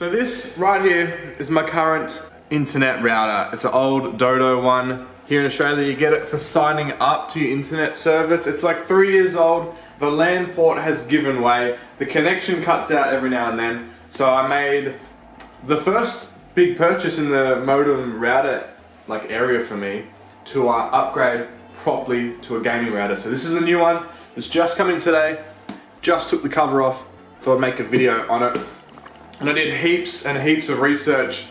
So this right here is my current internet router. It's an old Dodo one. Here in Australia you get it for signing up to your internet service. It's like 3 years old. The LAN port has given way. The connection cuts out every now and then. So I made the first big purchase in the modem router like area for me to upgrade properly to a gaming router. So this is a new one. It's just come in today. Just took the cover off. Thought I'd make a video on it. And I did heaps and heaps of research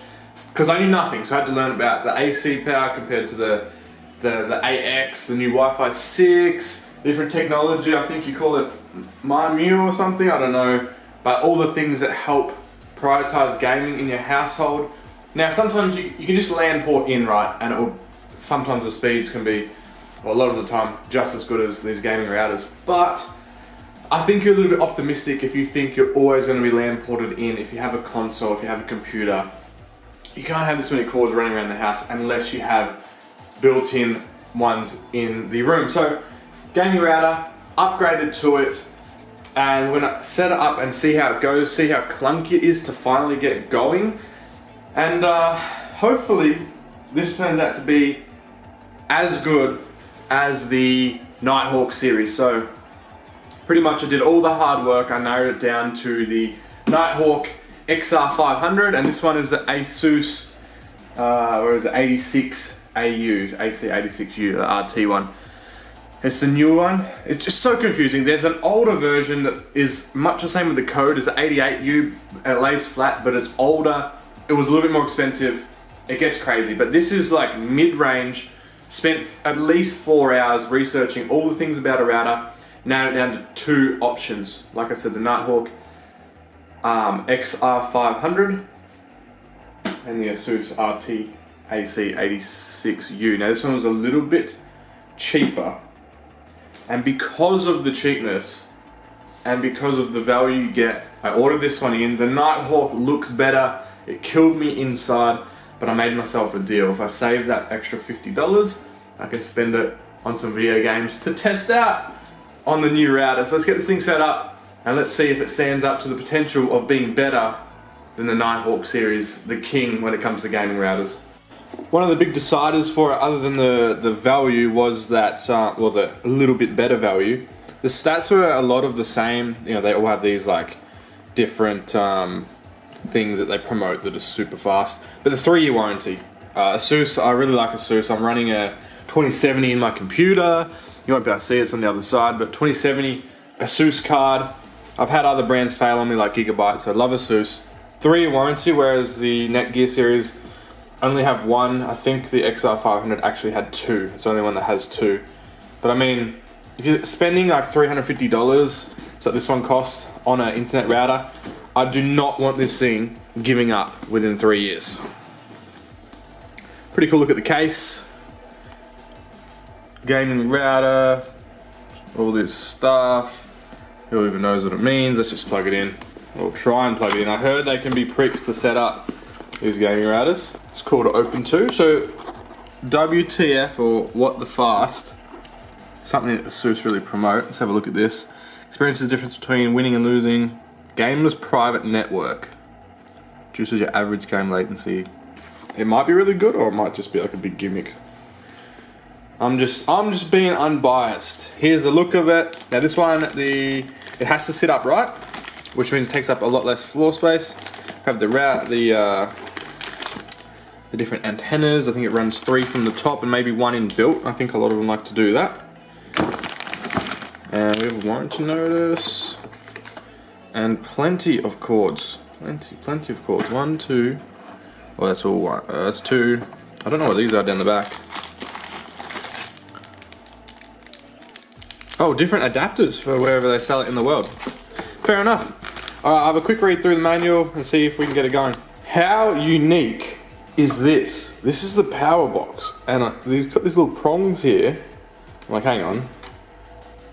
because I knew nothing, so I had to learn about the AC power compared to the AX, the new Wi-Fi 6, different technology. I think you call it MyMu or something, I don't know. But all the things that help prioritize gaming in your household. Now sometimes you can just LAN port in, right, and sometimes the speeds can be, well, a lot of the time, just as good as these gaming routers. But I think you're a little bit optimistic if you think you're always going to be LAN ported in. If you have a console, if you have a computer, you can't have this many cords running around the house unless you have built-in ones in the room. So, gaming router, upgraded to it, and we're gonna set it up and see how it goes, see how clunky it is to finally get going, and hopefully this turns out to be as good as the Nighthawk series. So pretty much I did all the hard work. I narrowed it down to the Nighthawk XR500, and this one is the ASUS, where is it, 86 AU, AC86U, the RT one. It's the new one. It's just so confusing. There's an older version that is much the same with the code as the 88U. It lays flat, but it's older. It was a little bit more expensive. It gets crazy, but this is like mid-range. Spent at least 4 hours researching all the things about a router. Narrowed it down to 2 options. Like I said, the Nighthawk XR500 and the ASUS RT AC86U. Now this one was a little bit cheaper, and because of the cheapness and because of the value you get, I ordered this one in. The Nighthawk looks better. It killed me inside, but I made myself a deal. If I save that extra $50, I can spend it on some video games to test out on the new router. So let's get this thing set up and let's see if it stands up to the potential of being better than the Nighthawk series, the king when it comes to gaming routers. One of the big deciders for it, other than the value, was that, well, the little bit better value. The stats were a lot of the same. You know, they all have these like different things that they promote that are super fast. But the 3-year warranty. ASUS, I really like ASUS. I'm running a 2070 in my computer. You won't be able to see it, it's on the other side, but 2070 ASUS card. I've had other brands fail on me like Gigabyte, so I love ASUS. 3-year warranty, whereas the Netgear series only have 1. I think the XR500 actually had 2. It's the only one that has 2. But I mean, if you're spending like $350, so this one costs on an internet router, I do not want this thing giving up within 3 years. Pretty cool look at the case. Gaming router, all this stuff. Who even knows what it means? Let's just plug it in. We'll try and plug it in. I heard they can be pricks to set up these gaming routers. It's called Open 2. So WTF, or what the fast, something that ASUS really promote. Let's have a look at this. Experiences the difference between winning and losing. Gameless private network. Reduces your average game latency. It might be really good, or it might just be like a big gimmick. I'm just being unbiased. Here's the look of it. Now this one, it has to sit upright, which means it takes up a lot less floor space. Have the different antennas. I think it runs 3 from the top and maybe 1 inbuilt. I think a lot of them like to do that. And we have a warranty notice and plenty of cords. Plenty of cords. 1, 2. Well, that's all one. That's 2. I don't know what these are down the back. Oh, different adapters for wherever they sell it in the world. Fair enough. Alright, I'll have a quick read through the manual and see if we can get it going. How unique is this? This is the power box, and they've got these little prongs here. I'm like, hang on.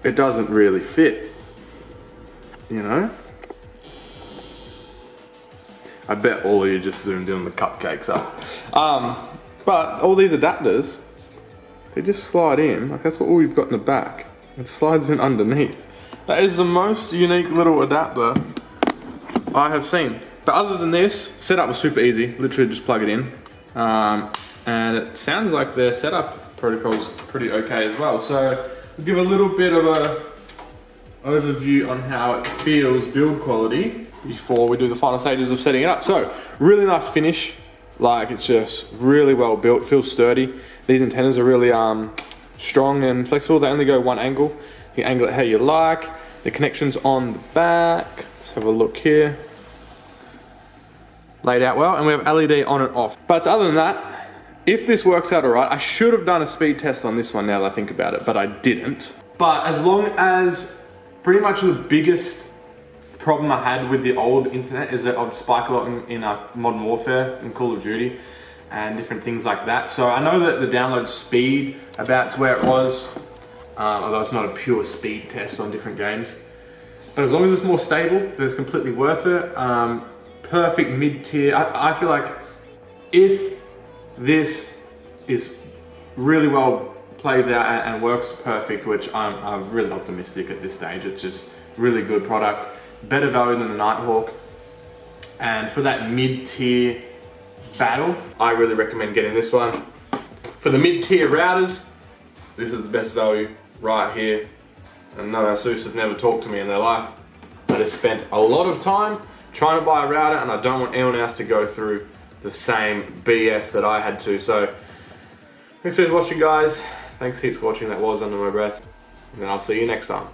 It doesn't really fit. You know? I bet all of you just zoomed in on the cupcakes up. But all these adapters, they just slide in. Like, that's what we've got in the back. It slides in underneath. That is the most unique little adapter I have seen. But other than this, setup was super easy. Literally just plug it in. And it sounds like their setup protocol's pretty okay as well. So we'll give a little bit of a overview on how it feels build quality before we do the final stages of setting it up. So really nice finish. Like it's just really well built, feels sturdy. These antennas are really strong and flexible. They only go one angle. You can angle it how you like. The connection's on the back. Let's have a look here. Laid out well, and we have LED on and off. But other than that, if this works out alright, I should have done a speed test on this one now that I think about it, but I didn't. But as long as pretty much the biggest problem I had with the old internet is that I'd spike a lot in Modern Warfare and Call of Duty and different things like that. So I know that the download speed about where it was, although it's not a pure speed test on different games. But as long as it's more stable, then it's completely worth it. Perfect mid-tier. I feel like if this is really well plays out and works perfect, which I'm really optimistic at this stage. It's just really good product, better value than the Nighthawk. And for that mid-tier battle, I really recommend getting this one. For the mid-tier routers, this is the best value right here. And no, ASUS have never talked to me in their life. I just spent a lot of time trying to buy a router, and I don't want anyone else to go through the same BS that I had to. So thanks for watching, guys. Thanks heaps for watching. That was under my breath, and then I'll see you next time.